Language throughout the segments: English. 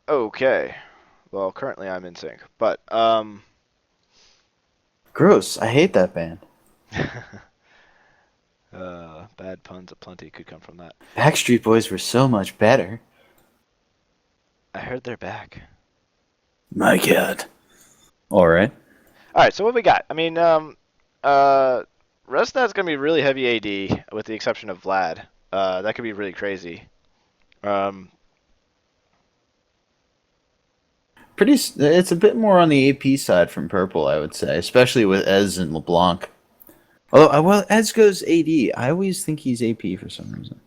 Okay. Well, currently I'm in sync, but Gross. I hate that band. bad puns aplenty could come from that. Backstreet Boys were so much better. I heard they're back. My God. All right. All right, so what we got? I mean, uh, Resnad's gonna be really heavy AD, with the exception of Vlad. That could be really crazy. Um, It's a bit more on the AP side from Purple, I would say, especially with Ez and LeBlanc. Although, well, Ez goes AD. I always think he's AP for some reason.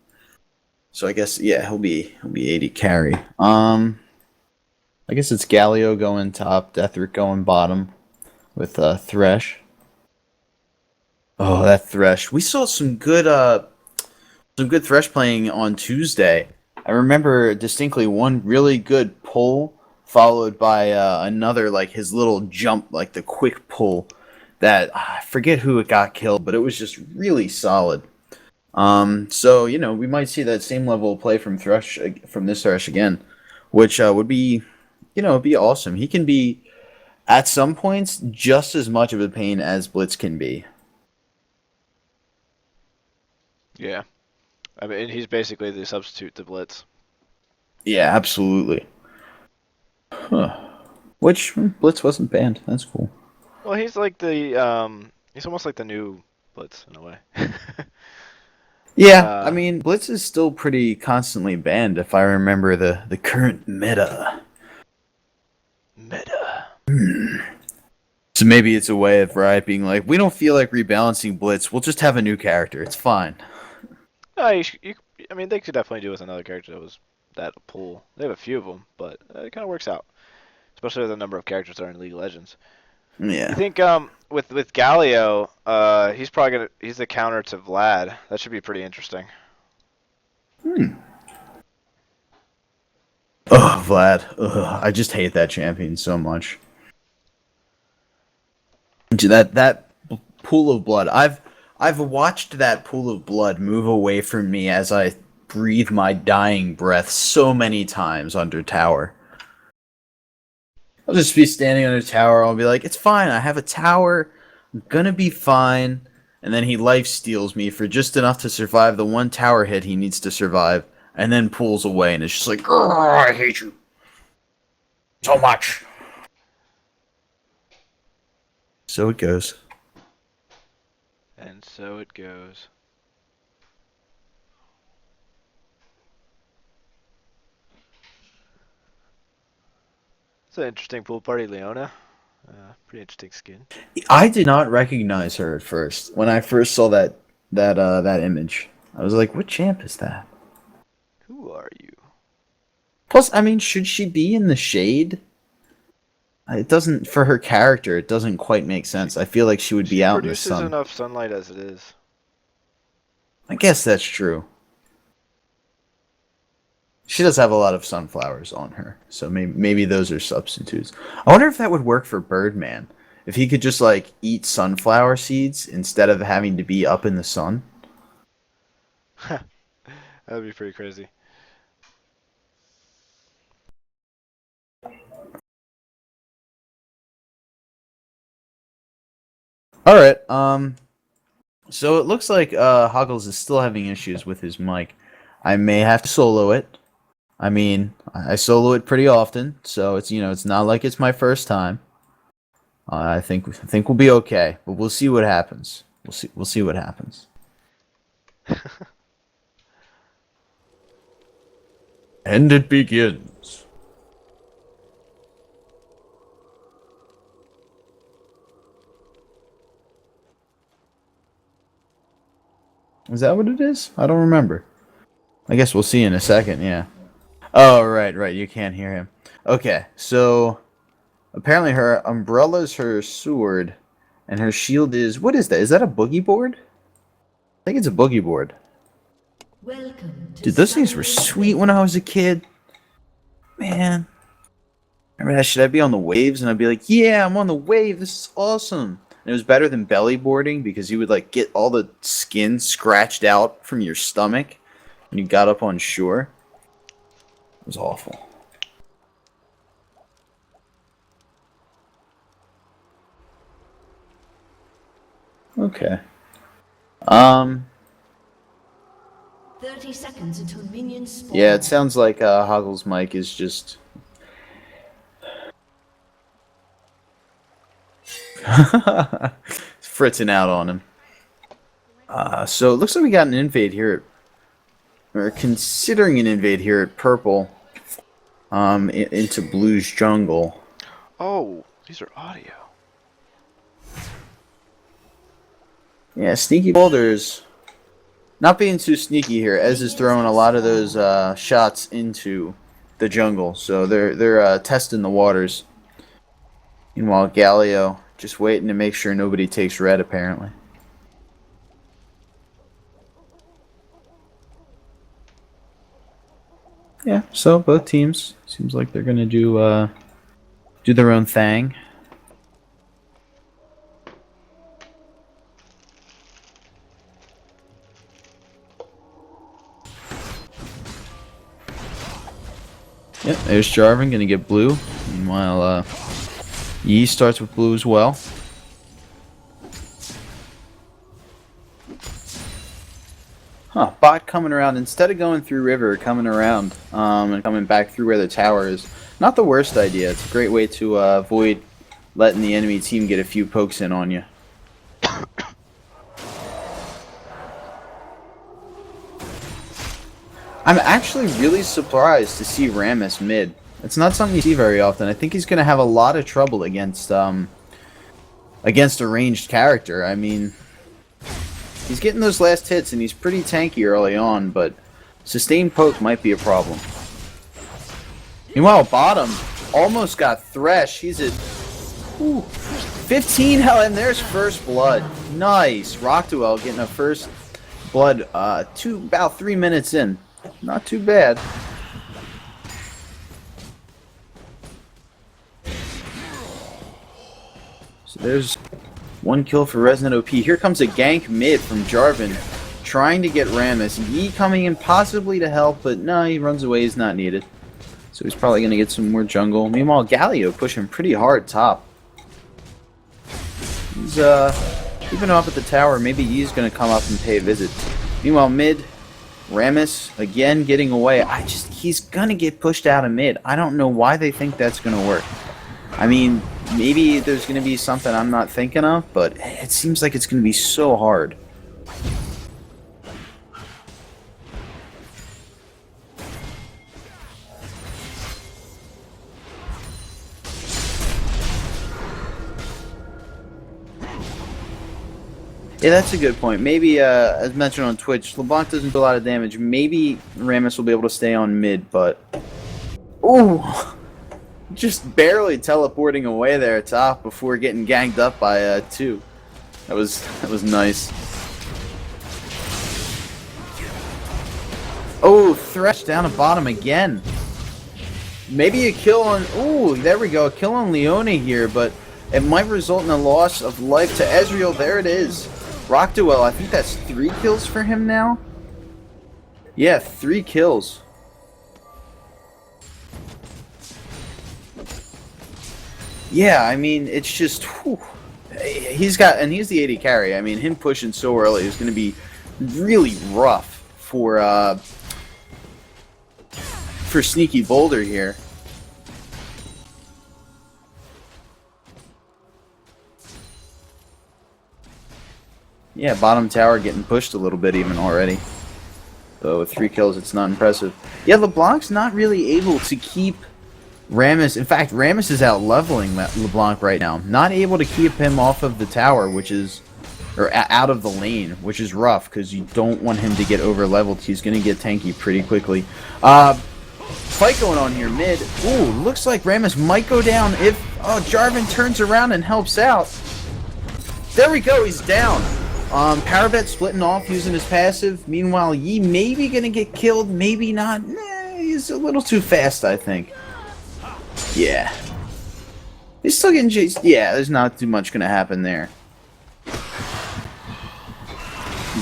So I guess yeah, he'll be AD carry. I guess it's Galio going top, Deathrick going bottom with Thresh. Oh, that Thresh. We saw some good Thresh playing on Tuesday. I remember distinctly one really good pull followed by another like his little jump, like the quick pull that I forget who it got killed, but it was just really solid. So we might see that same level of play from this Thresh again, which would be be awesome. He can be at some points just as much of a pain as Blitz can be. yeah. I mean, he's basically the substitute to Blitz. Yeah, absolutely. Huh. Which Blitz wasn't banned. That's cool. Well, he's almost like the new Blitz in a way. Yeah, I uh, mean Blitz is still pretty constantly banned if I remember the current meta. Meta. So maybe it's a way of Riot being like, we don't feel like rebalancing Blitz. We'll just have a new character. It's fine. I mean, they could definitely do with another character that was that pool. They have a few of them, but it kind of works out, especially with the number of characters that are in League of Legends. You Yeah. think with Galio, he's the counter to Vlad. That should be pretty interesting. Hmm. Ugh, Vlad. Ugh, I just hate that champion so much. That pool of blood. I've watched that pool of blood move away from me as I breathe my dying breath so many times under tower. I'll just be standing under tower. I'll be like, it's fine. I have a tower. I'm gonna be fine. And then he life steals me for just enough to survive the one tower hit he needs to survive, and then pulls away, and it's just like, I hate you so much. So it goes. And so it goes. It's an interesting pool party, Leona. Pretty interesting skin. I did not recognize her at first when I first saw that image. I was like, what champ is that? Who are you? Plus, I mean, should she be in the shade? It doesn't for her character. It doesn't quite make She sense. I feel like she would be she out in the produces sun. enough sunlight as it is. I guess that's true. She does have a lot of sunflowers on her, so maybe those are substitutes. I wonder if that would work for Birdman. If he could just like eat sunflower seeds instead of having to be up in the sun. That'd be pretty crazy. All right. So it looks like Hoggles is still having issues with his mic. I may have to solo it. I mean, I solo it pretty often, so it's not like it's my first time. I think we'll be okay, but we'll see what happens. We'll see what happens. And it begins. Is that what it is? I don't remember. I guess we'll see in a second. Yeah. Oh, right, right. You can't hear him. Okay, so apparently her umbrella's her sword, and her shield is what is that? Is that a boogie board? I think it's a boogie board. Welcome to Dude, those things were Skyward sweet when I Swing. was a kid. Man, remember that? Should I be on the waves? And I'd be like, yeah, I'm on the wave. This is awesome. And it was better than belly boarding because you would like get all the skin scratched out from your stomach when you got up on shore. It was awful. Okay. Um. 30 seconds until minions spawn. Yeah, it sounds like Hoggle's mic is just fritzing out on him. So it looks like we got an invade here. We're considering an invade here at purple. Into blue's jungle. Oh, these are audio. Yeah, sneaky boulders. Not being too sneaky here. Ez is throwing a lot of those shots into the jungle, so they're testing the waters. Meanwhile, Galio just waiting to make sure nobody takes red, apparently. Yeah, so both teams seems like they're gonna do their own thing. Yep, there's Jarvan gonna get blue. Meanwhile, Yi starts with blue as well. Huh, bot coming around. Instead of going through river, coming around and coming back through where the tower is. Not the worst idea. It's a great way to avoid letting the enemy team get a few pokes in on you. I'm actually really surprised to see Rammus mid. It's not something you see very often. I think he's going to have a lot of trouble against a ranged character. I mean, he's getting those last hits and he's pretty tanky early on, but sustained poke might be a problem. Meanwhile, bottom almost got Thresh. He's at 15 health, and there's first blood. Nice. Rockduel getting a first blood about 3 minutes in. Not too bad. So there's one kill for Resident OP. Here comes a gank mid from Jarvan, trying to get Rammus. Yi coming in possibly to help, but no, he runs away. He's not needed. So he's probably going to get some more jungle. Meanwhile, Galio pushing pretty hard top. He's keeping up at the tower. Maybe Yi's going to come up and pay a visit. Meanwhile, mid, Rammus again getting away. He's going to get pushed out of mid. I don't know why they think that's going to work. I mean, maybe there's going to be something I'm not thinking of, but it seems like it's going to be so hard. Yeah, that's a good point. Maybe, as mentioned on Twitch, LeBlanc doesn't do a lot of damage. Maybe Rammus will be able to stay on mid, but... Ooh! Just barely teleporting away there top before getting ganged up by 2. That was nice. Oh, Thresh down at bottom again. Maybe a kill on... Ooh, there we go. A kill on Leone here, but it might result in a loss of life to Ezreal. There it is. Rockduel, I think that's 3 kills for him now? Yeah, 3 kills. Yeah, I mean, it's just... Whew. He's the AD carry. I mean, him pushing so early is going to be really rough for Sneaky Boulder here. Yeah, bottom tower getting pushed a little bit even already. So with 3 kills, it's not impressive. Yeah, LeBlanc's not really able to keep Rammus. In fact, Rammus is out leveling LeBlanc right now. Not able to keep him off of the tower, or out of the lane, which is rough because you don't want him to get over leveled. He's going to get tanky pretty quickly. Fight going on here mid. Ooh, looks like Rammus might go down if Jarvan turns around and helps out. There we go, he's down. Parabet splitting off using his passive. Meanwhile, Yi maybe gonna get killed, maybe not. He's a little too fast, I think. Yeah. He's still getting chased. Yeah, there's not too much gonna happen there.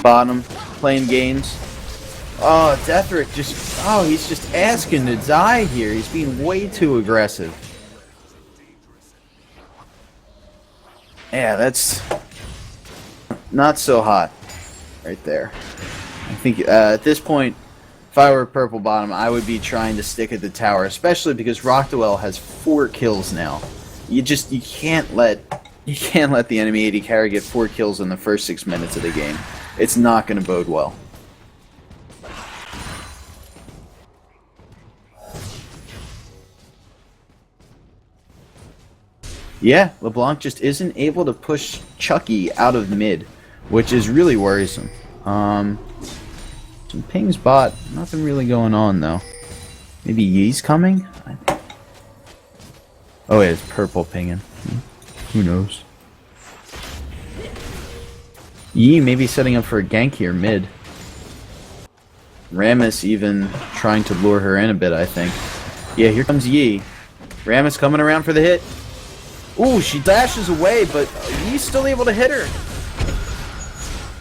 Bottom, playing games. Oh, Deathrick he's just asking to die here. He's being way too aggressive. Yeah, Not so hot. Right there. I think at this point, if I were purple bottom, I would be trying to stick at the tower, especially because Rockdwell has 4 kills now. You can't let the enemy AD carry get 4 kills in the first 6 minutes of the game. It's not going to bode well. Yeah, LeBlanc just isn't able to push Chucky out of mid, which is really worrisome. Some pings bot, nothing really going on though. Maybe Yee's coming? Oh wait, it's purple pinging. Who knows? Yee maybe setting up for a gank here mid. Rammus even trying to lure her in a bit, I think. Yeah, here comes Yee. Rammus coming around for the hit. Ooh, she dashes away, but Yee's still able to hit her.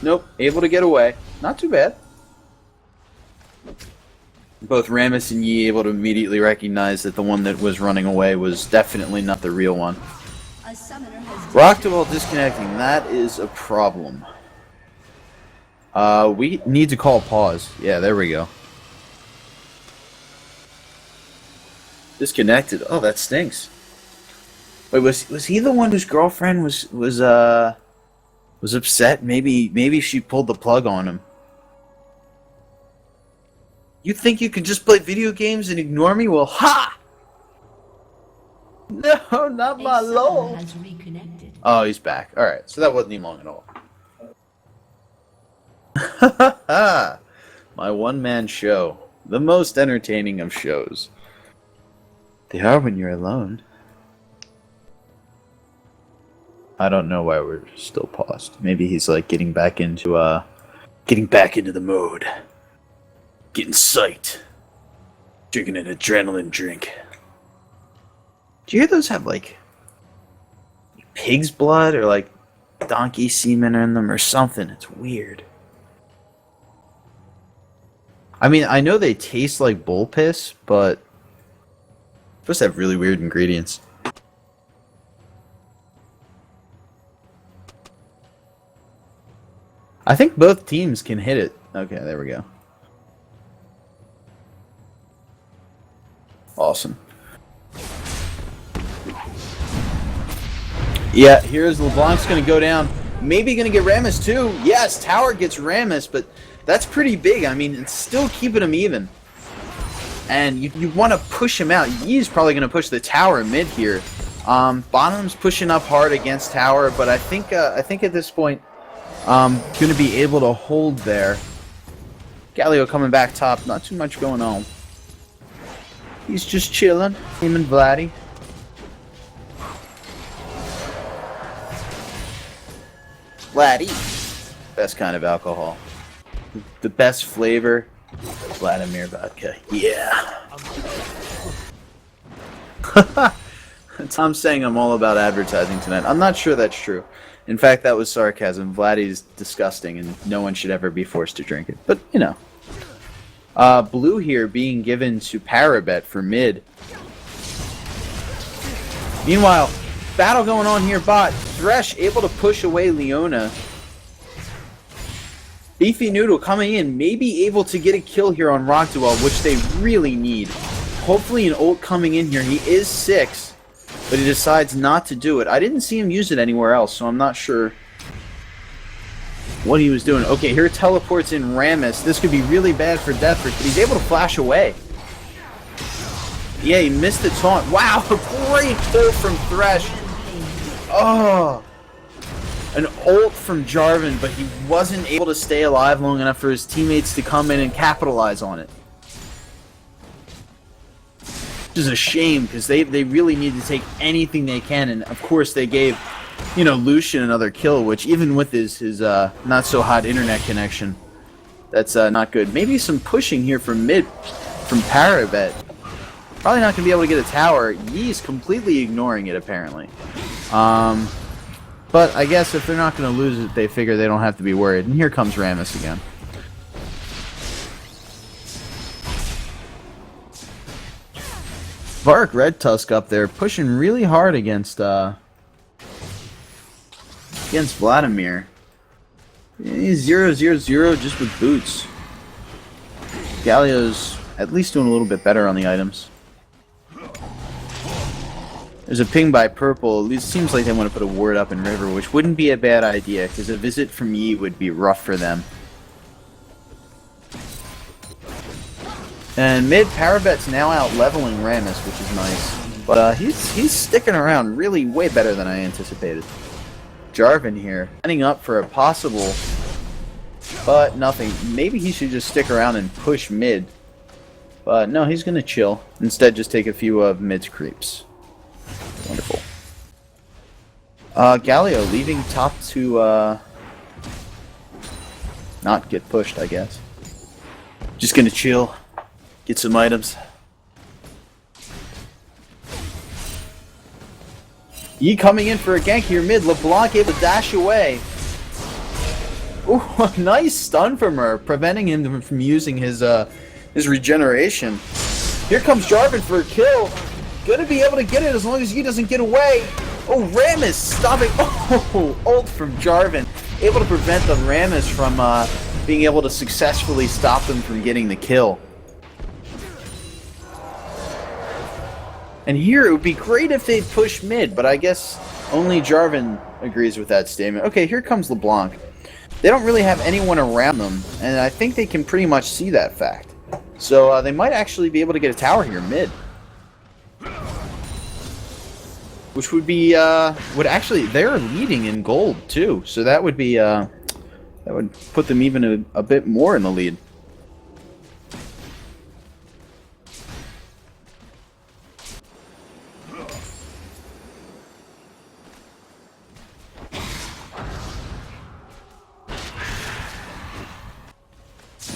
Nope, able to get away. Not too bad. Both Rammus and Yee able to immediately recognize that the one that was running away was definitely not the real one. Rockdwell disconnecting. That is a problem. We need to call pause. Yeah, there we go. Disconnected. Oh, that stinks. Wait, was he the one whose girlfriend was upset? Maybe she pulled the plug on him. You think you can just play video games and ignore me? Well, ha! No, not my lord. Oh, he's back. All right, so that wasn't even long at all. My one-man show, the most entertaining of shows. They are when you're alone. I don't know why we're still paused. Maybe he's like getting back into the mode. Getting psyched. Drinking an adrenaline drink. Do you hear those have like pig's blood or like donkey semen in them or something? It's weird. I mean, I know they taste like bull piss, but supposed to have really weird ingredients. I think both teams can hit it. Okay, there we go. Awesome. Yeah, here's LeBlanc's going to go down. Maybe going to get Rammus too. Yes, Tower gets Rammus, but that's pretty big. I mean, it's still keeping him even. And you want to push him out. He's probably going to push the Tower mid here. Bottom's pushing up hard against Tower, but I think at this point, going to be able to hold there. Galio coming back top. Not too much going on. He's just chilling. Him and Vladdy. Vladdy. Best kind of alcohol. The best flavor. Vladimir vodka. Yeah. Tom's saying I'm all about advertising tonight. I'm not sure that's true. In fact, that was sarcasm. Vladdy's disgusting, and no one should ever be forced to drink it. But, you know. Blue here being given to Parabet for mid. Meanwhile, battle going on here bot. Thresh able to push away Leona. Beefy Noodle coming in, maybe able to get a kill here on Rockdwell, which they really need. Hopefully an ult coming in here. He is 6, but he decides not to do it. I didn't see him use it anywhere else, so I'm not sure what he was doing. Okay, here teleports in Rammus. This could be really bad for Deathrick, but he's able to flash away. Yeah, he missed the taunt. Wow, a great pull from Thresh. Oh, an ult from Jarvan, but he wasn't able to stay alive long enough for his teammates to come in and capitalize on it. Which is a shame, because they really need to take anything they can, and of course they gave, you know, Lucian another kill, which even with his not so hot internet connection, that's not good. Maybe some pushing here from mid, from Parabet. Probably not going to be able to get a tower. Yee's completely ignoring it, apparently. But I guess if they're not going to lose it, they figure they don't have to be worried. And here comes Rammus again. Vark Red Tusk up there, pushing really hard against Vladimir. He's 0-0-0 just with boots. Galio's at least doing a little bit better on the items. There's a ping by purple. It seems like they want to put a ward up in river, which wouldn't be a bad idea, because a visit from Yi would be rough for them. And mid, Parabet's now out leveling Rammus, which is nice. But he's sticking around really way better than I anticipated. Jarvan here, lining up for a possible, but nothing. Maybe he should just stick around and push mid. But no, he's going to chill. Instead, just take a few of mid's creeps. Wonderful. Galio leaving top to not get pushed, I guess. Just going to chill. Get some items. Yi coming in for a gank here mid. LeBlanc able to dash away. Ooh, a nice stun from her, preventing him from using his regeneration. Here comes Jarvan for a kill. Gonna be able to get it as long as Yi doesn't get away. Oh, Rammus stopping. Oh, ult from Jarvan. Able to prevent the Rammus from being able to successfully stop them from getting the kill. And here, it would be great if they'd push mid, but I guess only Jarvan agrees with that statement. Okay, here comes LeBlanc. They don't really have anyone around them, and I think they can pretty much see that fact. So they might actually be able to get a tower here mid. Which would be, they're leading in gold too, so that would be, that would put them even a bit more in the lead.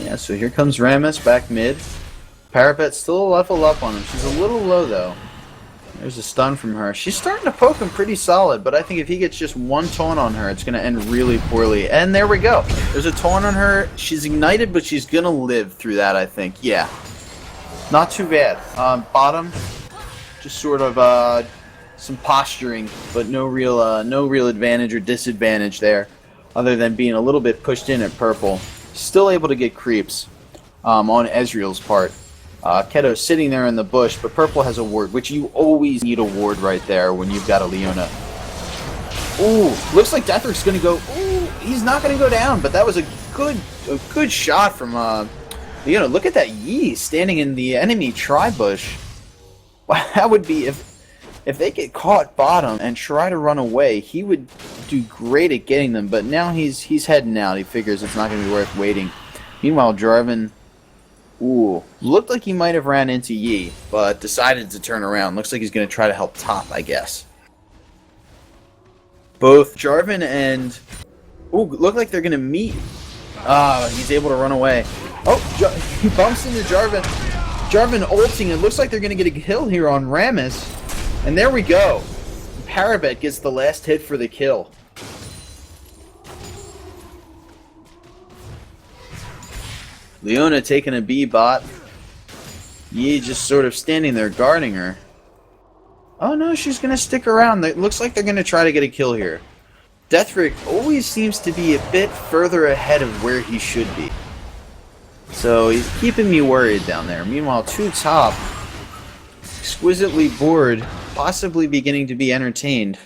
Yeah, so here comes Rammus back mid. Parapet's still a level up on him. She's a little low though. There's a stun from her. She's starting to poke him pretty solid, but I think if he gets just one taunt on her, it's going to end really poorly. And there we go. There's a taunt on her. She's ignited, but she's going to live through that, I think. Yeah. Not too bad. Bottom, just sort of some posturing, but no real advantage or disadvantage there, other than being a little bit pushed in at purple. Still able to get creeps on Ezreal's part. Keto's sitting there in the bush, but purple has a ward, which you always need a ward right there when you've got a Leona. Ooh, looks like Deathrick's going to go. Ooh, he's not going to go down, but that was a good shot from Leona. Look at that Yi standing in the enemy tri-bush. That would be, if they get caught bottom and try to run away, he would do great at getting them, but now he's heading out. He figures it's not going to be worth waiting. Meanwhile, Jarvan, ooh, looked like he might have ran into Yi, but decided to turn around. Looks like he's going to try to help top, I guess. Both Jarvan and... ooh, look like they're going to meet. He's able to run away. Oh, he bumps into Jarvan. Jarvan ulting. It looks like they're going to get a kill here on Rammus. And there we go. Parabet gets the last hit for the kill. Leona taking a B bot. Yi just sort of standing there guarding her. Oh no, she's going to stick around. It looks like they're going to try to get a kill here. Deathrick always seems to be a bit further ahead of where he should be. So he's keeping me worried down there. Meanwhile, 2 top, exquisitely bored, possibly beginning to be entertained.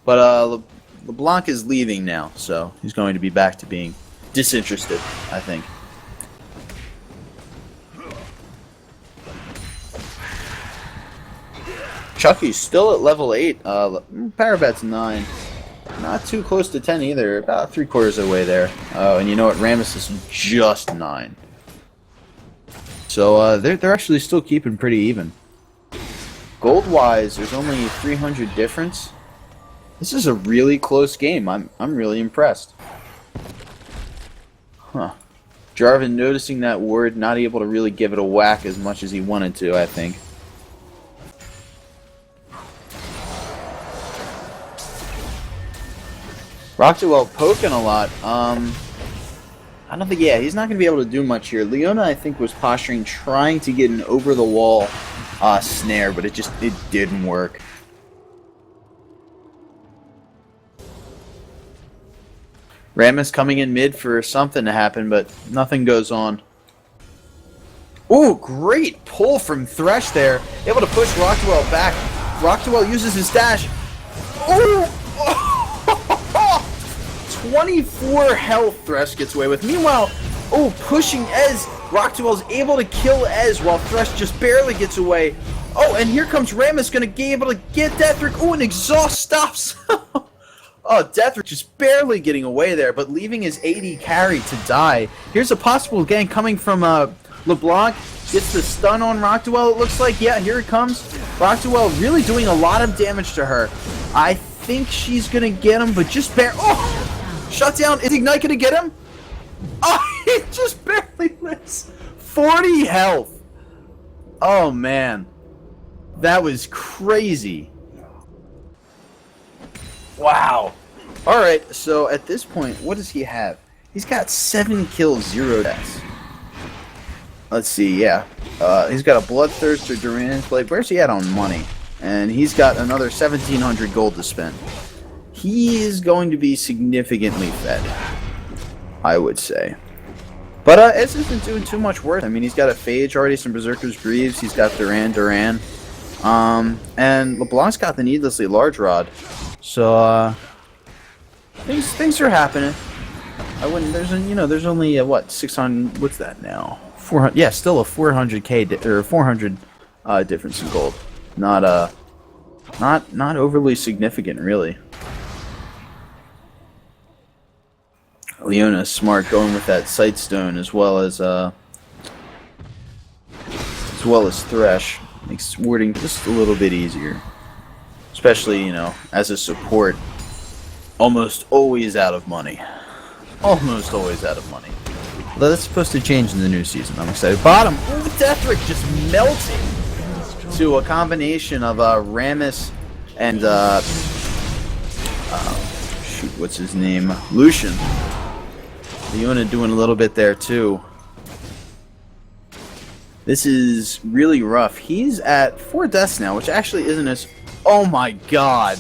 But LeBlanc is leaving now, so he's going to be back to being disinterested, I think. Chucky's still at level 8. Parabet's 9. Not too close to 10 either. About 3/4 of the way there. Oh, and you know what? Rammus is just 9. So they're actually still keeping pretty even. Gold-wise, there's only 300 difference. This is a really close game. I'm really impressed. Huh. Jarvan noticing that ward, not able to really give it a whack as much as he wanted to, I think. Roxywell poking a lot. I don't think, yeah, he's not going to be able to do much here. Leona, I think, was posturing, trying to get an over-the-wall snare, but it didn't work. Rammus coming in mid for something to happen, but nothing goes on. Ooh, great pull from Thresh there. Able to push Rockwell back. Rockwell uses his dash. Ooh! 24 health Thresh gets away with. Meanwhile, pushing Ez. Rockwell's able to kill Ez while Thresh just barely gets away. Oh, and here comes Rammus, gonna be able to get Deathrick. Oh, and Exhaust stops. Oh, Deathrick just barely getting away there, but leaving his AD carry to die. Here's a possible gank coming from LeBlanc. Gets the stun on Rockwell, it looks like. Yeah, here it comes. Rockwell really doing a lot of damage to her. I think she's gonna get him, but just oh! Shut down. Is Ignite gonna get him? Oh, he just barely lives. 40 health. Oh, man. That was crazy. Wow. Alright, so at this point, what does he have? He's got 7 kills, 0 deaths. Let's see, yeah. He's got a Bloodthirster, Duran's Blade. Where's he at on money? And he's got another 1,700 gold to spend. He is going to be significantly fed, I would say. But Ez isn't doing too much work. I mean, he's got a Phage already, some Berserker's Greaves. He's got Duran. And LeBlanc's got the needlessly large rod. So, things are happening. I wouldn't. There's only what 600. What's that now? 400. Yeah, still a 400k or 400 difference in gold. Not overly significant, really. Leona's smart, going with that Sightstone as well as Thresh. Makes warding just a little bit easier, especially as a support. Almost always out of money. Almost always out of money. Although that's supposed to change in the new season. I'm excited. Bottom. Ooh, Deathrick just melting to a combination of Rammus and shoot, what's his name? Lucian. Leona doing a little bit there too. This is really rough. He's at 4 deaths now, which actually isn't as... Oh my god.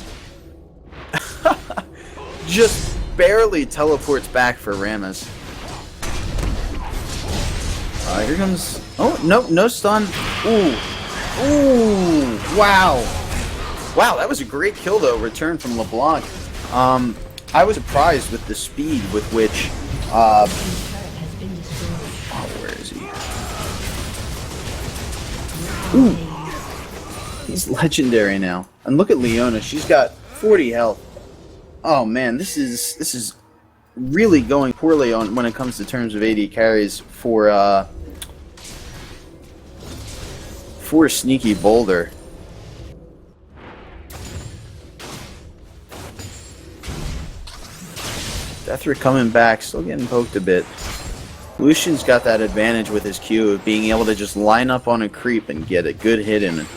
Just barely teleports back for Rammus. Here comes... Oh, nope, no stun. Ooh. Ooh, wow. Wow, that was a great kill, though, return from LeBlanc. I was surprised with the speed with which... oh, where is he? Ooh. He's legendary now. And look at Leona. She's got 40 health. Oh, man, this is really going poorly on when it comes to terms of AD carries for Sneaky Boulder. Deathrick coming back, still getting poked a bit. Lucian's got that advantage with his Q of being able to just line up on a creep and get a good hit in it.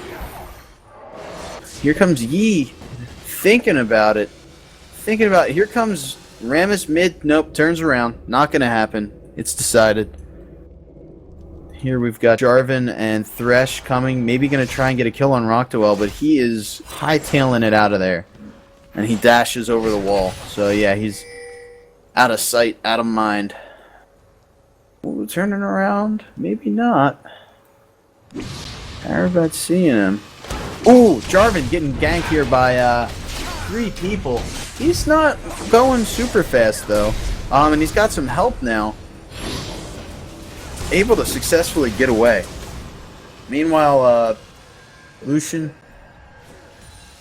Here comes Yi, thinking about it. Here comes Rammus mid. Nope, turns around. Not gonna happen. It's decided. Here we've got Jarvan and Thresh coming. Maybe gonna try and get a kill on Rockwell, but he is hightailing it out of there. And he dashes over the wall. So yeah, he's out of sight, out of mind. Ooh, turning around? Maybe not. How about seeing him? Ooh, Jarvan getting ganked here by 3 people. He's not going super fast though. And he's got some help now. Able to successfully get away. Meanwhile, Lucian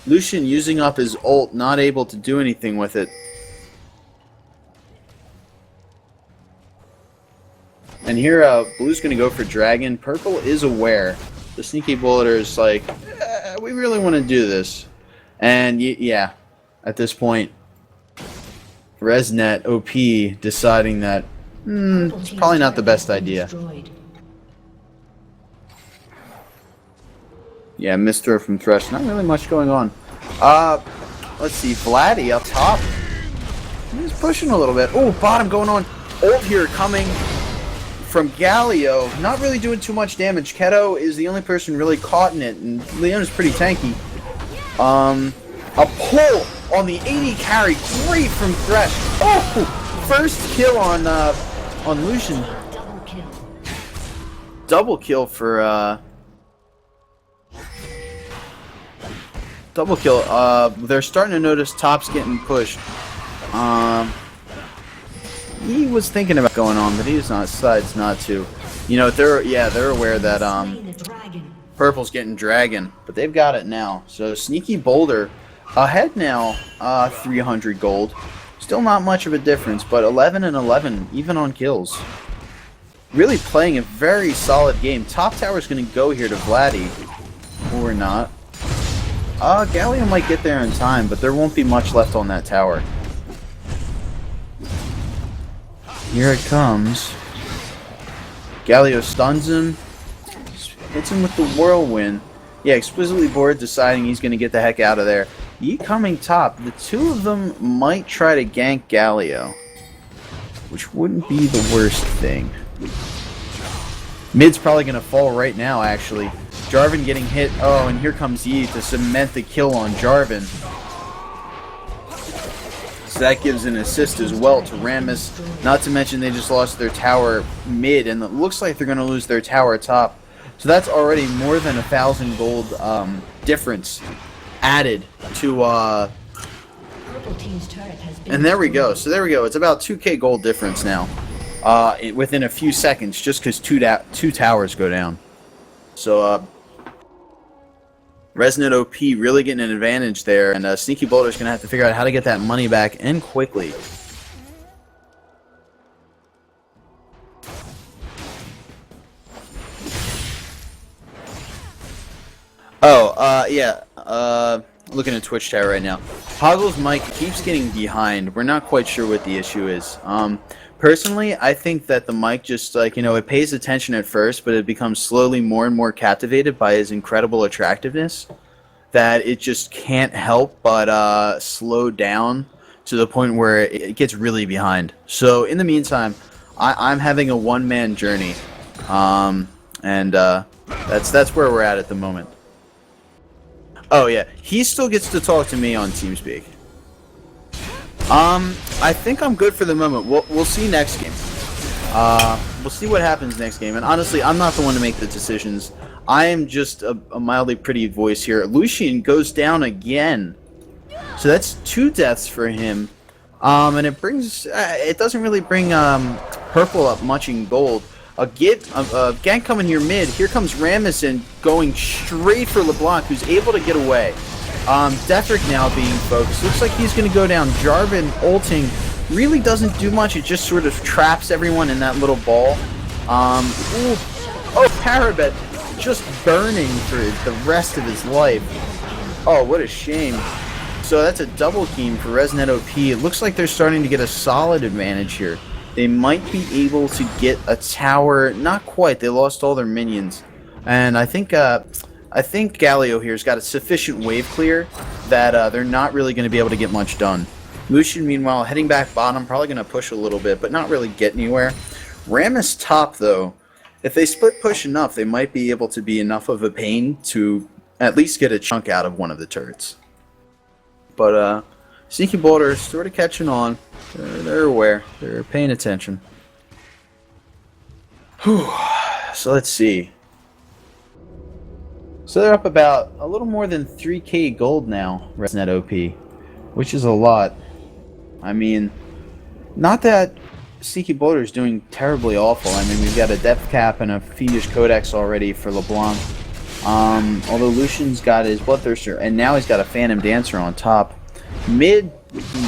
using up his ult, not able to do anything with it. And here, Blue's going to go for Dragon. Purple is aware. The Sneaky Boulder is like, we really want to do this. And yeah, at this point, Resnet OP deciding that it's probably not the best idea. Yeah, Mr. from Thresh. Not really much going on. Let's see. Vladdy up top. He's pushing a little bit. Oh, bottom going on. Ult here coming from Galio. Not really doing too much damage. Keto is the only person really caught in it, and Leona's pretty tanky. A pull on the 80 carry. Great from Thresh. Oh! first kill on Lucian. Double kill. Double kill for double kill. They're starting to notice top's getting pushed. He was thinking about going on, but he decides not to. You know, they're aware that Slain the dragon. purple's getting dragon, but they've got it now. So Sneaky Boulder ahead now, 300 gold. Still not much of a difference, but 11 and 11 even on kills. Really playing a very solid game. Top tower's going to go here to Vladdy, or not. Galio might get there in time, but there won't be much left on that tower. Here it comes. Galio stuns him. Hits him with the whirlwind. Yeah, exquisitely bored, deciding he's going to get the heck out of there. Yi coming top. The two of them might try to gank Galio, which wouldn't be the worst thing. Mid's probably going to fall right now, actually. Jarvan getting hit. Oh, and here comes Yi to cement the kill on Jarvan. So that gives an assist as well to Rammus. Not to mention they just lost their tower mid, and it looks like they're going to lose their tower top. So that's already more than 1,000 gold difference added to... Purple team's turret has been and there we go. So there we go. It's about 2k gold difference now. Within a few seconds, just because two towers go down. So, Resonant OP really getting an advantage there, and Sneaky Boulder's going to have to figure out how to get that money back, and quickly. Oh, yeah, looking at Twitch chat right now. Hoggle's mic keeps getting behind. We're not quite sure what the issue is. Personally, I think that the mic just, like, you know, it pays attention at first, but it becomes slowly more and more captivated by his incredible attractiveness, that it just can't help but slow down to the point where it gets really behind. So, in the meantime, I'm having a one-man journey, and that's where we're at the moment. Oh, yeah, he still gets to talk to me on TeamSpeak. I think I'm good for the moment. We'll see next game. We'll see what happens next game. And honestly, I'm not the one to make the decisions. I am just a mildly pretty voice here. Lucian goes down again. So that's 2 deaths for him. And it brings... it doesn't really bring purple up much in gold. A gank coming here mid. Here comes Rammus in, going straight for LeBlanc, who's able to get away. Defric now being focused. Looks like he's going to go down. Jarvan ulting really doesn't do much. It just sort of traps everyone in that little ball. Parabet just burning for the rest of his life. Oh, what a shame. So that's a double team for Resnet OP. It looks like they're starting to get a solid advantage here. They might be able to get a tower. Not quite. They lost all their minions. And I think Galio here's got a sufficient wave clear that they're not really going to be able to get much done. Lucian, meanwhile, heading back bottom, probably going to push a little bit, but not really get anywhere. Rammus top, though. If they split push enough, they might be able to be enough of a pain to at least get a chunk out of one of the turrets. But Sneaky Boulder is sort of catching on. They're aware. They're paying attention. Whew. So let's see. So they're up about a little more than 3k gold now, Resnet OP, which is a lot. I mean, not that Sneaky Boulder is doing terribly awful. I mean, we've got a depth cap and a Fiendish Codex already for LeBlanc. Although Lucian's got his Bloodthirster, and now he's got a Phantom Dancer on top. Mid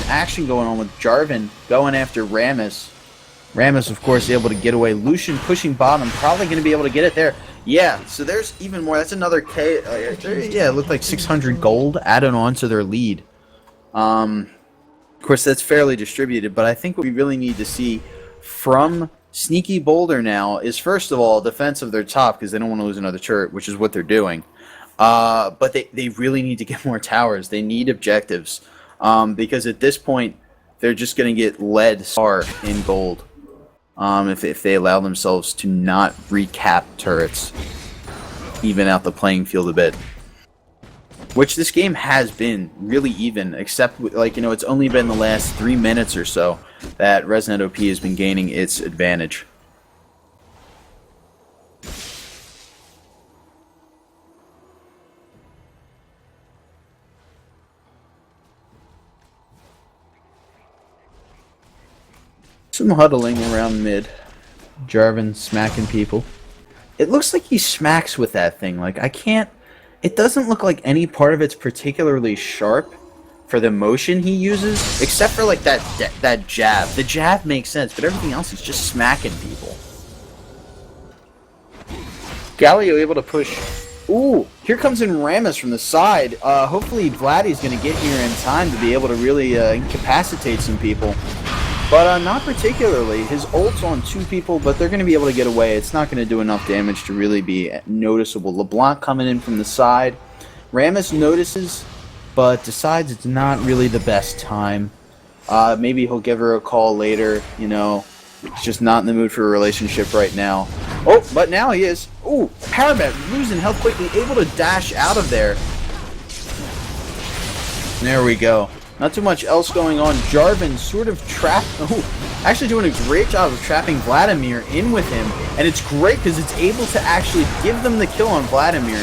action going on with Jarvan going after Rammus. Rammus, of course, able to get away. Lucian pushing bottom, probably going to be able to get it there. Yeah, so there's even more. That's another K. Yeah, it looked like 600 gold added on to their lead. Of course, that's fairly distributed, but I think what we really need to see from Sneaky Boulder now is, first of all, defense of their top, because they don't want to lose another turret, which is what they're doing. But they really need to get more towers. They need objectives, because at this point, they're just going to get led far in gold. If they allow themselves to not recap turrets, even out the playing field a bit. which this game has been really even, except like it's only been the last 3 minutes or so that Resident OP has been gaining its advantage. Some huddling around mid. Jarvan smacking people. It looks like he smacks with that thing. Like, I can't... It doesn't look like any part of it's particularly sharp for the motion he uses, except for, like, that jab. The jab makes sense, but everything else is just smacking people. Galio able to push... Ooh, here comes in Rammus from the side. Hopefully Vladdy's going to get here in time to be able to really incapacitate some people. But not particularly. His ult's on 2 people, but they're going to be able to get away. It's not going to do enough damage to really be noticeable. LeBlanc coming in from the side. Rammus notices, but decides it's not really the best time. Maybe he'll give her a call later, He's just not in the mood for a relationship right now. Oh, but now he is. Ooh, Parabet losing health quickly, able to dash out of there. There we go. Not too much else going on. Jarvan sort of trapped... Oh, actually doing a great job of trapping Vladimir in with him. And it's great because it's able to actually give them the kill on Vladimir.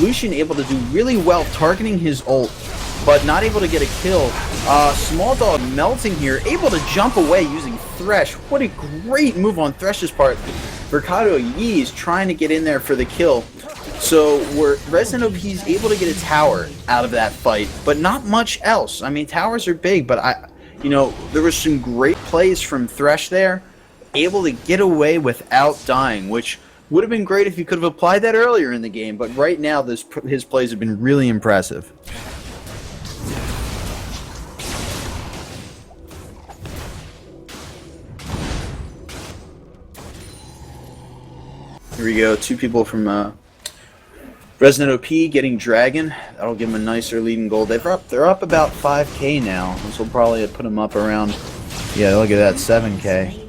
Lucian able to do really well targeting his ult, but not able to get a kill. Small Dog melting here, able to jump away using Thresh. What a great move on Thresh's part. Mercado Yi is trying to get in there for the kill. So Resident OP is able to get a tower out of that fight, but not much else. I mean, towers are big, but there was some great plays from Thresh there, able to get away without dying, which would have been great if he could have applied that earlier in the game. But right now, his plays have been really impressive. Here we go. 2 people from Resident OP getting Dragon. That'll give them a nicer lead in gold. They're up about 5k now. This will probably put them up around... Yeah, look at that, 7k.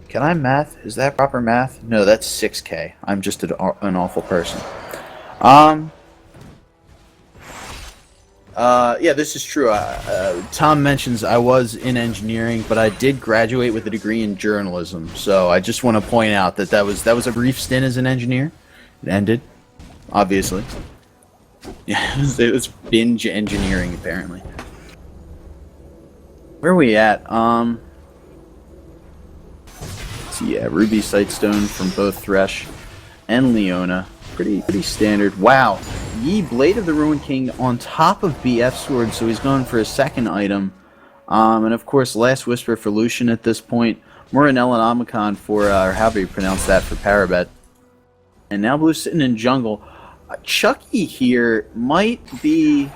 Can I math? Is that proper math? No, that's 6k. I'm just an awful person. Yeah, this is true. Tom mentions I was in engineering, but I did graduate with a degree in journalism. So I just want to point out that was a brief stint as an engineer. It ended, obviously. Yeah, it was binge engineering apparently. Where are we at? So yeah, Ruby Sightstone from both Thresh and Leona. Pretty standard. Wow. Yi, Blade of the Ruined King on top of BF Sword, so he's going for a second item. And of course, Last Whisper for Lucian at this point. Muranolamicon for, or however you pronounce that, for Parabet. And now Blue's sitting in jungle. Chucky here might be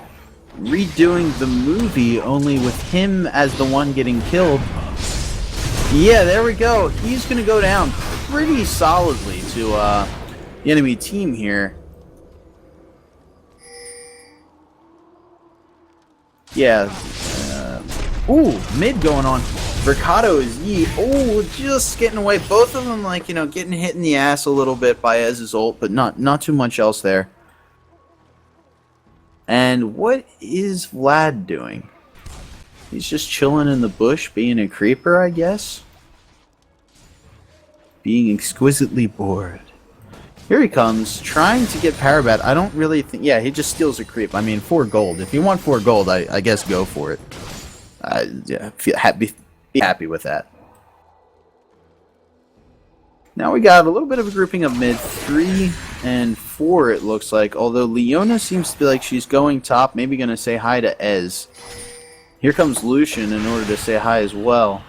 redoing the movie, only with him as the one getting killed. Yeah, there we go. He's going to go down pretty solidly to the enemy team here. Yeah. Ooh, mid going on. Mercado is Yi. Oh, just getting away. Both of them, like, getting hit in the ass a little bit by Ez's ult, but not too much else there. And what is Vlad doing? He's just chilling in the bush, being a creeper, I guess. Being exquisitely bored. Here he comes, trying to get Parabet. I don't really think... Yeah, he just steals a creep. I mean, 4 gold. If you want 4 gold, I guess go for it. Yeah, be happy with that. Now we got a little bit of a grouping of mid. 3 and 4, it looks like. Although Leona seems to be like she's going top. Maybe going to say hi to Ez. Here comes Lucian in order to say hi as well.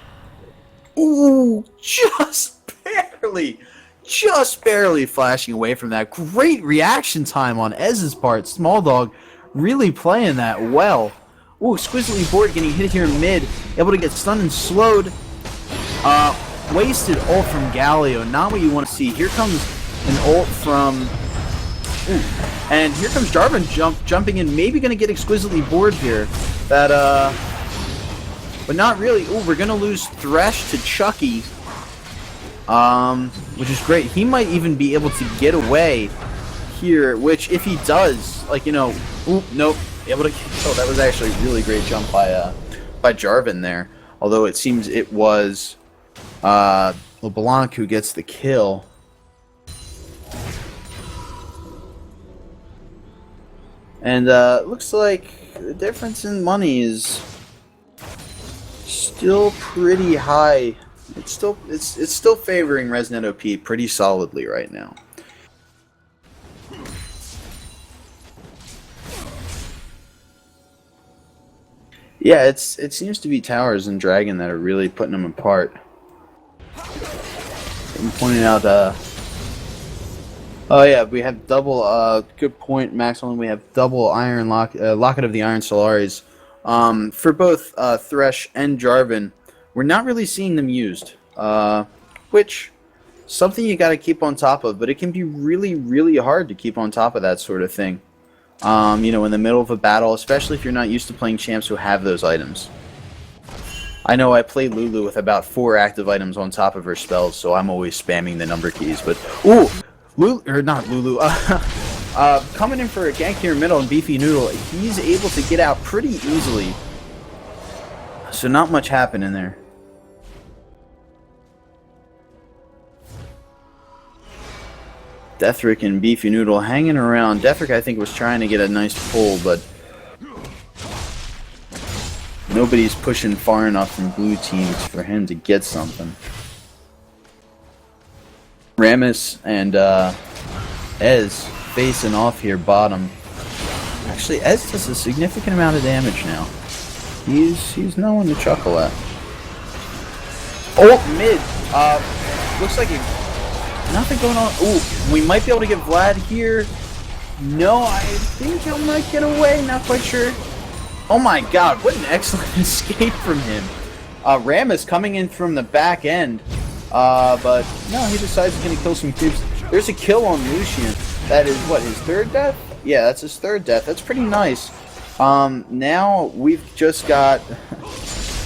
Ooh, just barely flashing away from that. Great reaction time on Ez's part. Small Dog really playing that well. Ooh, exquisitely bored, getting hit here in mid. Able to get stunned and slowed. Wasted ult from Galio. Not what you want to see. Here comes an ult from... Ooh. And here comes Jarvan jumping in. Maybe going to get exquisitely bored here. But not really. Ooh, we're going to lose Thresh to Chucky. Which is great. He might even be able to get away here, which if he does, like, oop, nope, able to. Oh, that was actually a really great jump by Jarvan there. Although it seems it was LeBlanc who gets the kill. And looks like the difference in money is still pretty high. It's still favoring Resnet OP pretty solidly right now. Yeah, it seems to be Towers and Dragon that are really putting them apart. I'm pointing out, oh yeah, we have double, good point, Maximum. We have double Iron Locket of the Iron Solaris. For both Thresh and Jarvan, we're not really seeing them used. Which, something you gotta keep on top of, but it can be really, really hard to keep on top of that sort of thing. In the middle of a battle, especially if you're not used to playing champs who have those items. I know I play Lulu with about 4 active items on top of her spells, so I'm always spamming the number keys, but... Ooh! Not Lulu, coming in for a gank here middle and Beefy Noodle, he's able to get out pretty easily. So not much happened in there. Deathrick and Beefy Noodle hanging around. Deathrick, I think, was trying to get a nice pull, but nobody's pushing far enough from blue teams for him to get something. Rammus and Ez facing off here bottom. Actually, Ez does a significant amount of damage now. He's no one to chuckle at. Oh, mid. Looks like nothing going on. Ooh, we might be able to get Vlad here. No, I think he might get away. Not quite sure. Oh my god, what an excellent escape from him. Rammus coming in from the back end. But no, he decides he's going to kill some creeps. There's a kill on Lucian. That is, what, his 3rd death? Yeah, that's his 3rd death. That's pretty nice. Now we've just got...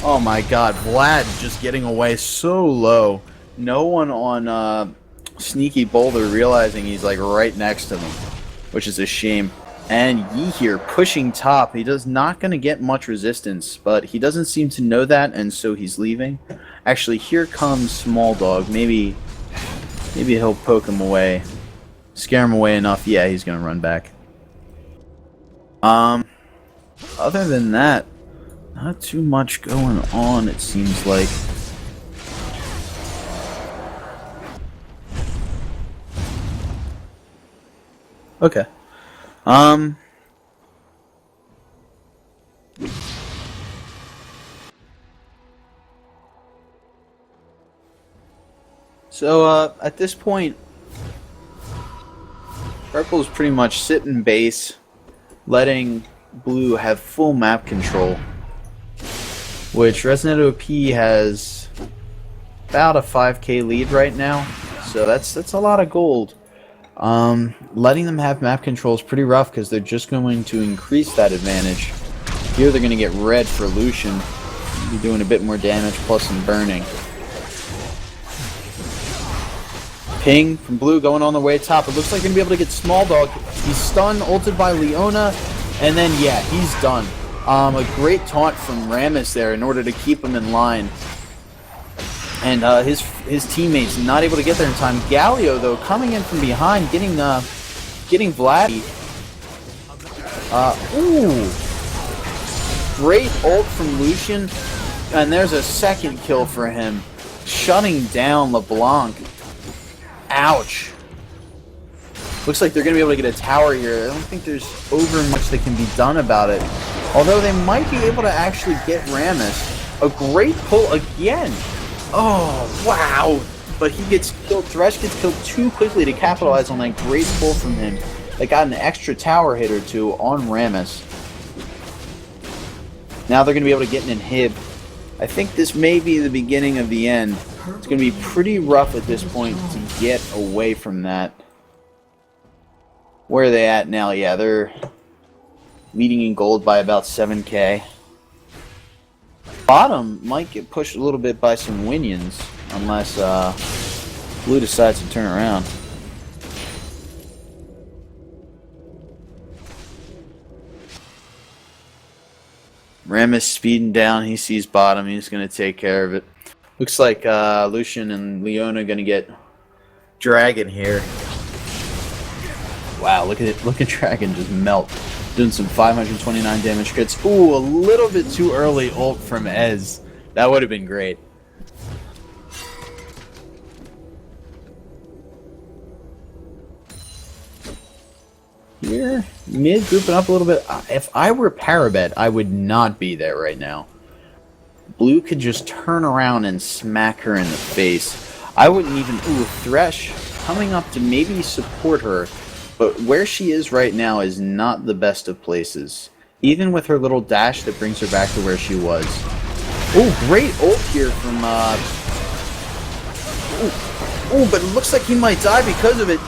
Oh my god, Vlad just getting away so low. No one on Sneaky Boulder realizing he's like right next to them, which is a shame. And Yi here pushing top. He does not going to get much resistance, but he doesn't seem to know that, and so he's leaving. Actually, here comes Small Dog. Maybe he'll poke him away, scare him away enough. Yeah, he's going to run back. Other than that, not too much going on, it seems like. Okay. So, at this point, Purple is pretty much sitting base, letting Blue have full map control, which Resnet OP has about a 5k lead right now, so that's a lot of gold. Letting them have map control is pretty rough because they're just going to increase that advantage. Here they're going to get red for Lucian, be doing a bit more damage plus some burning. Ping from Blue going on the way top. It looks like they're going to be able to get Small Dog. He's stunned, ulted by Leona, and then, yeah, he's done. A great taunt from Rammus there in order to keep him in line. And his teammates not able to get there in time. Galio, though, coming in from behind, getting Vlad. Ooh. Great ult from Lucian. And there's a second kill for him. Shutting down LeBlanc. Ouch. Looks like they're going to be able to get a tower here. I don't think there's over much that can be done about it. Although they might be able to actually get Rammus. A great pull again. Oh, wow. But he gets killed. Thresh gets killed too quickly to capitalize on that great pull from him. They got an extra tower hit or two on Rammus. Now they're going to be able to get an inhib. I think this may be the beginning of the end. It's going to be pretty rough at this point to get away from that. Where are they at now? Yeah, they're leading in gold by about 7k. Bottom might get pushed a little bit by some Winions, unless Blue decides to turn around. Ram is speeding down. He sees bottom. He's going to take care of it. Looks like Lucian and Leona are going to get Dragon here. Wow, look at it. Look at Dragon just melt. Doing some 529 damage crits. Ooh, a little bit too early ult from Ez. That would have been great. Here, mid grouping up a little bit. If I were Parabet, I would not be there right now. Blue could just turn around and smack her in the face. I wouldn't even... Ooh, Thresh coming up to maybe support her. But where she is right now is not the best of places. Even with her little dash that brings her back to where she was. Oh, great ult here from... Oh, but it looks like he might die because of it.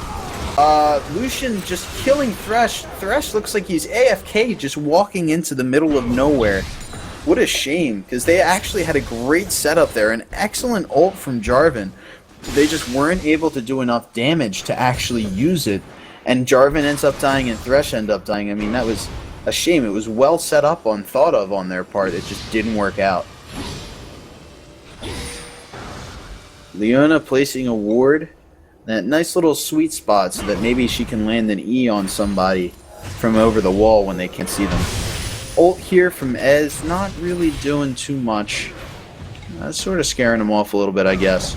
Lucian just killing Thresh. Thresh looks like he's AFK, just walking into the middle of nowhere. What a shame, because they actually had a great setup there. An excellent ult from Jarvan. They just weren't able to do enough damage to actually use it. And Jarvan ends up dying and Thresh end up dying. I mean, that was a shame. It was well set up on thought of on their part. It just didn't work out. Leona placing a ward. That nice little sweet spot so that maybe she can land an E on somebody from over the wall when they can't see them. Ult here from Ez, not really doing too much. Sort of scaring him off a little bit, I guess.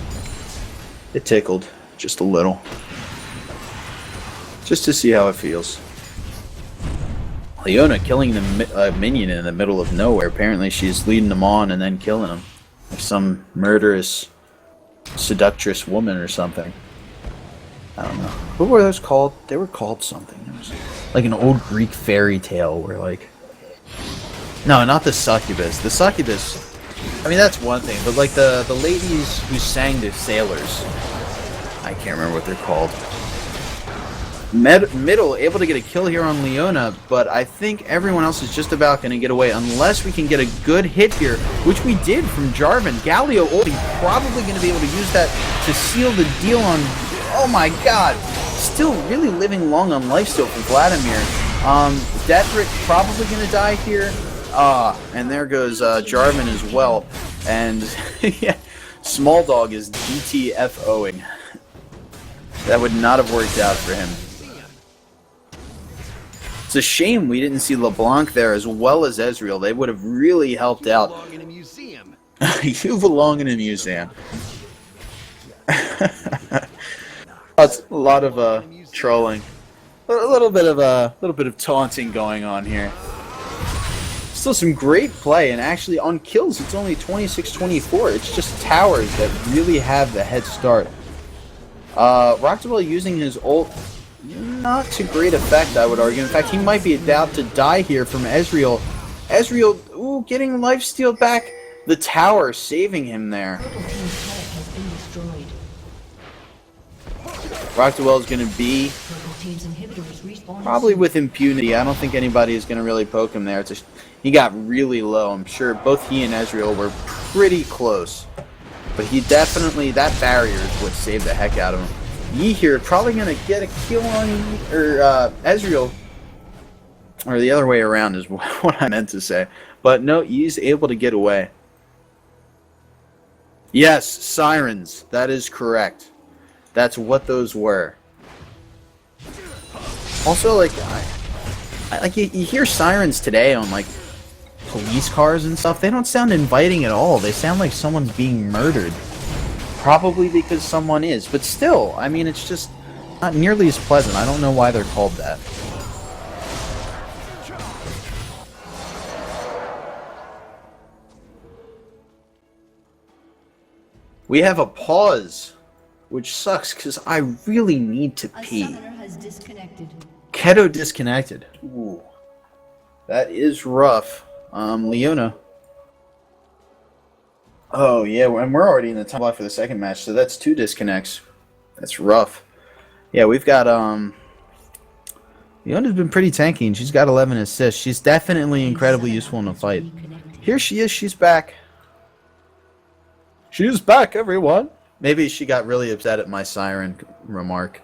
It tickled, just a little. Just to see how it feels. Leona killing the minion in the middle of nowhere. Apparently she's leading them on and then killing them. Like some murderous, seductress woman or something. I don't know. What were those called? They were called something. It was like an old Greek fairy tale where like... No, not the succubus. The succubus... I mean, that's one thing. But like the ladies who sang to sailors. I can't remember what they're called. Middle able to get a kill here on Leona, but I think everyone else is just about going to get away unless we can get a good hit here, which we did from Jarvan. Galio ulting, probably going to be able to use that to seal the deal on... Oh my god! Still really living long on lifesteal for Vladimir. Deathrick probably going to die here. And there goes Jarvan as well. And yeah, Small Dog is DTFOing. That would not have worked out for him. It's a shame we didn't see LeBlanc there as well as Ezreal. They would have really helped out. You belong in a museum. You belong in a museum. That's a lot of trolling. A little bit of taunting going on here. Still some great play, and actually on kills it's only 26-24. It's just towers that really have the head start. Rocktabell using his ult, not to great effect, I would argue. In fact, he might be about to die here from Ezreal. Ezreal, ooh, getting lifesteal back. The tower saving him there. Rocktabell is going to be probably with impunity. I don't think anybody is going to really poke him there. He got really low. I'm sure both he and Ezreal were pretty close. But he definitely, that barrier is what saved the heck out of him. Yi here probably going to get a kill on Ezreal. Or the other way around is what I meant to say. But no, Yi's able to get away. Yes, sirens. That is correct. That's what those were. Also, like, like you hear sirens today on like police cars and stuff. They don't sound inviting at all. They sound like someone's being murdered. Probably because someone is, but still, I mean, it's just not nearly as pleasant. I don't know why they're called that. We have a pause, which sucks because I really need to pee. Keto disconnected. Ooh, that is rough. Leona. Oh yeah, and we're already in the time block for the second match, so that's 2 disconnects. That's rough. Yeah, we've got Leona's been pretty tanky, and she's got 11 assists. She's definitely incredibly useful in a fight. Here she is. She's back. She's back, everyone. Maybe she got really upset at my siren remark.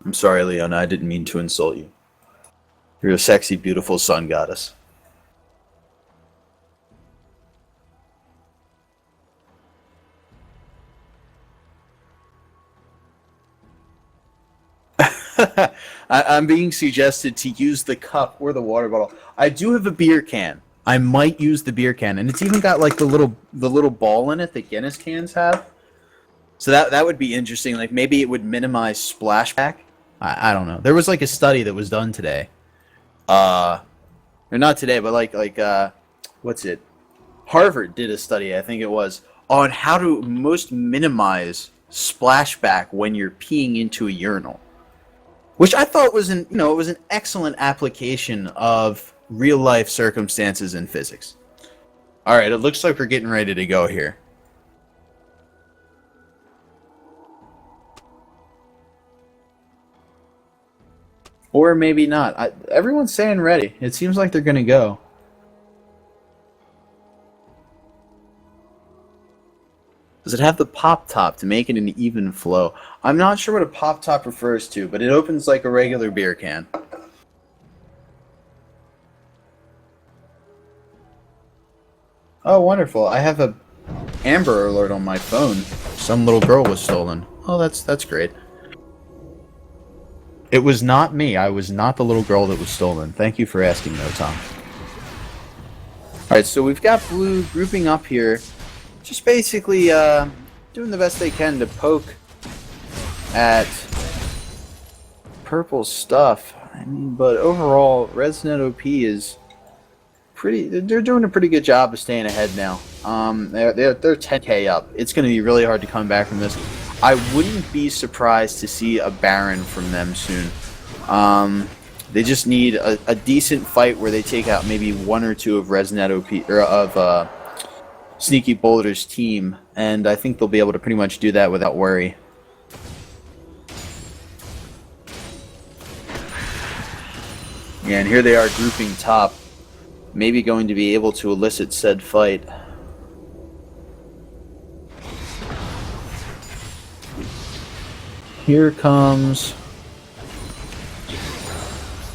I'm sorry, Leona. I didn't mean to insult you. You're a sexy, beautiful sun goddess. I'm being suggested to use the cup or the water bottle. I do have a beer can. I might use the beer can, and it's even got like the little ball in it that Guinness cans have. So that would be interesting. Like maybe it would minimize splashback. I don't know. There was like a study that was done today. Or not today, but what's it? Harvard did a study, I think it was, on how to most minimize splashback when you're peeing into a urinal. Which I thought was it was an excellent application of real life circumstances in physics. All right, it looks like we're getting ready to go here. Or maybe not. Everyone's saying ready. It seems like they're going to go. Does it have the pop top to make it an even flow? I'm not sure what a pop top refers to, but it opens like a regular beer can. Oh, wonderful. I have a Amber Alert on my phone. Some little girl was stolen. Oh, that's great. It was not me. I was not the little girl that was stolen. Thank you for asking, though, Tom. Alright, so we've got blue grouping up here. Just basically doing the best they can to poke at purple stuff. I mean, but overall, ResNet OP is pretty. They're doing a pretty good job of staying ahead now. They're 10k up. It's going to be really hard to come back from this. I wouldn't be surprised to see a Baron from them soon. They just need a decent fight where they take out maybe one or two of ResNet OP or of Sneaky Boulder's team, and I think they'll be able to pretty much do that without worry. Yeah, and here they are grouping top, maybe going to be able to elicit said fight. Here comes...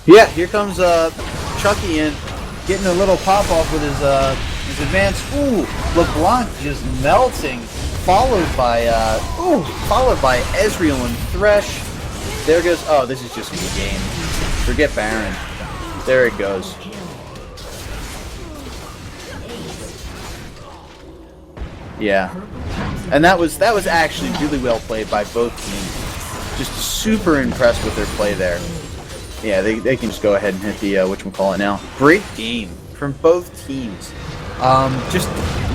Yeah, here comes Chucky in, getting a little pop-off with his advance. Ooh, LeBlanc just melting, followed by Ezreal and Thresh. There goes. Oh, this is just a game. Forget Baron. There it goes. Yeah, and that was actually really well played by both teams. Just super impressed with their play there. Yeah, they can just go ahead and hit the whatchamacallit now. Great game from both teams. Just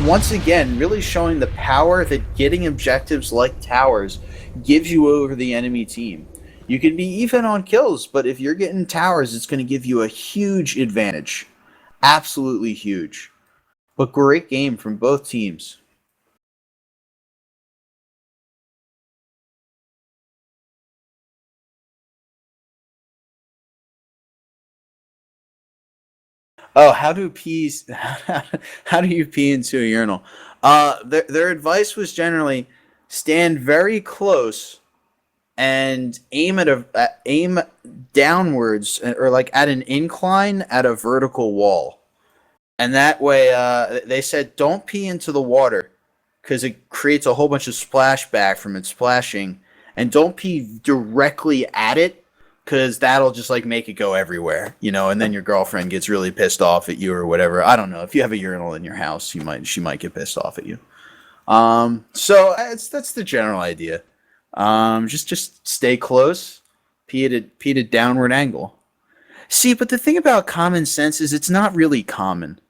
once again, really showing the power that getting objectives like towers gives you over the enemy team. You can be even on kills, but if you're getting towers, it's going to give you a huge advantage. Absolutely huge. But great game from both teams. Oh, how do peas? How do you pee into a urinal? Their advice was generally stand very close and aim downwards or like at an incline at a vertical wall, and that way they said don't pee into the water because it creates a whole bunch of splashback from it splashing, and don't pee directly at it because that'll just like make it go everywhere, and then your girlfriend gets really pissed off at you or whatever. I don't know. If you have a urinal in your house, she might get pissed off at you. So that's the general idea. Just stay close, pee at a downward angle. See, but the thing about common sense is it's not really common.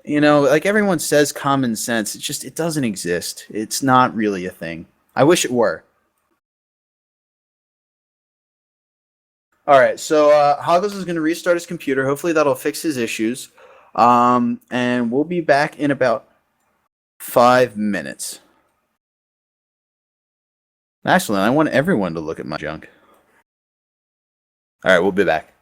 Like everyone says common sense, it doesn't exist. It's not really a thing. I wish it were. Alright, so Hoggles is going to restart his computer. Hopefully that'll fix his issues. And we'll be back in about 5 minutes. Actually, I want everyone to look at my junk. Alright, we'll be back.